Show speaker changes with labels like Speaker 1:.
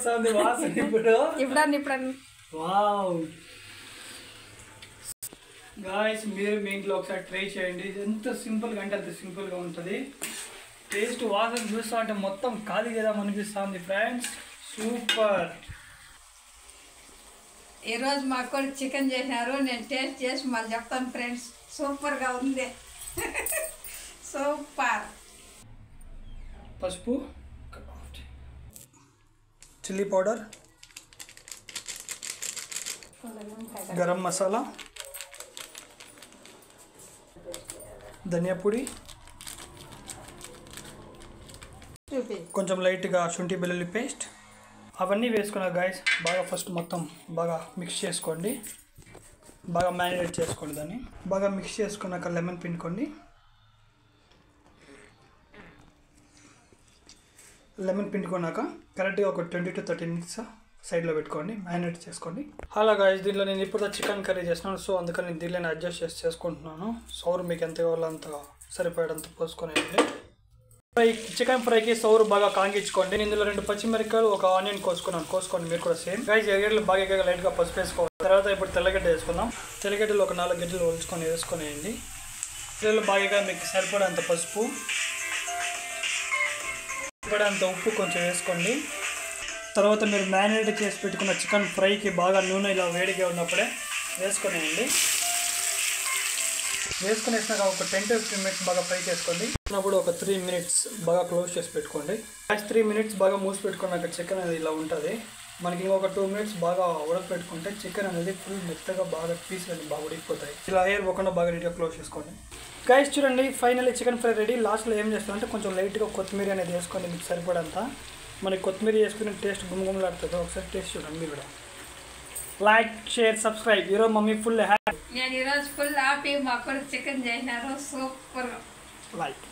Speaker 1: వస్తుంది వాసన ఇప్పుడు వావ్ గాయ్స్ మీరు మీ ఇంట్లో ఒకసారి ట్రై చేయండి ఎంత సింపుల్గా అంటే అంత సింపుల్గా ఉంటుంది టేస్ట్ వాసన చూస్తా అంటే మొత్తం ఖాళీ చేద్దాం అనిపిస్తుంది ఫ్రెండ్స్ సూపర్
Speaker 2: ఈరోజు మా అక్కడ చికెన్ చేసినారు నేను టేస్ట్ చేసి మళ్ళీ చెప్తాను ఫ్రెండ్స్ సూపర్గా ఉంది సూపర్
Speaker 1: పసుపు చిల్లీ పౌడర్ గరం మసాలా ధనియా పొడి కొంచెం లైట్గా శుంఠి వెల్లుల్లి పేస్ట్ అవన్నీ వేసుకున్న గాయస్ బాగా ఫస్ట్ మొత్తం బాగా మిక్స్ చేసుకోండి బాగా మ్యారినేట్ చేసుకోండి దాన్ని బాగా మిక్స్ చేసుకున్నాక లెమన్ పిండుకోండి లెమన్ పిండుకున్నాక కరెక్ట్గా ఒక 20 to 30 minutes సైడ్లో పెట్టుకోండి మ్యారినేట్ చేసుకోండి అలా గాయస్ దీంట్లో నేను ఇప్పుడు చికెన్ కర్రీ చేస్తున్నాను సో అందుకని నేను దీనిలో అడ్జస్ట్ చేసి చేసుకుంటున్నాను సౌరు మీకు ఎంత కావాలో అంత సరిపోయేంత పోసుకొని చికెన్ ఫ్రైకి సౌరు బాగా కాంగించుకోండి ఇందులో 2 పచ్చిమిరపకాయలు ఒక ఆనియన్ కోసుకోండి మీరు కూడా సేమ్ గైస్ ఎగడ్డలు బాగా లైట్గా పసుపు వేసుకోవాలి తర్వాత ఇప్పుడు తెల్లగడ్డ వేసుకుందాం తెల్లగడ్డలు ఒక 4 గడ్డలు వేసుకొనేయండి ఇందులో బాగా మీకు సరిపడేంత పసుపు సరిపడేంత ఉప్పు కొంచెం వేసుకోండి తర్వాత మీరు మ్యారినేట్ చేసి పెట్టుకున్న చికెన్ ఫ్రైకి బాగా నూనె ఇలా వేడిగా ఉన్నప్పుడే వేసుకొనేయండి వేసుకునేసినాక ఒక 10 to 15 minutes బాగా ఫ్రై చేసుకోండి అప్పుడు ఒక 3 minutes బాగా క్లోజ్ చేసి పెట్టుకోండి 3 minutes బాగా మూసి పెట్టుకున్నాక చికెన్ అనేది ఇలా ఉంటుంది మనకి ఇంకొక 2 minutes బాగా ఉడకపెట్టుకుంటే చికెన్ అనేది ఫుల్ మెత్తగా బాగా పీసులు బాగా ఉడికిపోతాయి ఇలా ఎయిర్ పోకుండా బాగా నీట్గా క్లోజ్ చేసుకోండి గైస్ చూడండి ఫైనల్లీ చికెన్ ఫ్రై రెడీ లాస్ట్లో ఏం చేస్తామంటే కొంచెం లైట్గా కొత్తిమీర అనేది వేసుకోండి మీకు సరిపడంత మనకి కొత్తిమీర వేసుకునే టేస్ట్ గుమగుమలాడుతుంది ఒకసారి టేస్ట్ చూడండి మీరు కూడా లైక్ షేర్ సబ్స్క్రైబ్ ఈరోజు మమ్మీ ఫుల్ హ్యాపీ
Speaker 2: నేను ఈరోజు ఫుల్ హ్యాపీ మా అక్కడ చికెన్ చేసినారు సూపర్
Speaker 1: లైక్